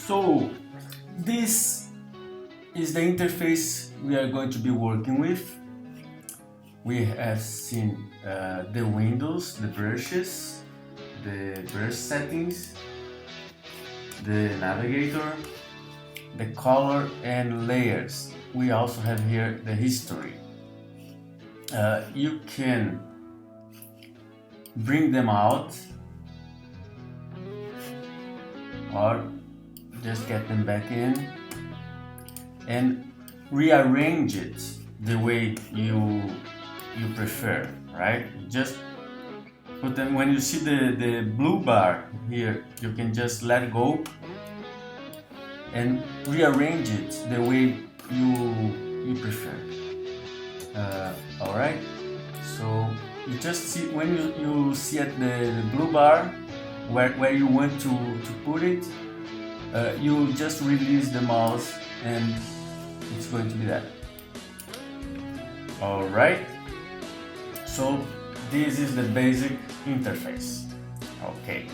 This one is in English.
So this is the interface we are going to be working with. We have seen the windows, the brushes, the brush settings, the navigator, the color and layers. We also have here the history. You can bring them out or just get them back in and rearrange it the way you prefer, right? Just put them, when you see the blue bar here, you can just let go and rearrange it the way you prefer. Alright, so you just see, when you see at the blue bar where you want to put it, you just release the mouse and it's going to be that. Alright, so this is the basic interface. Okay,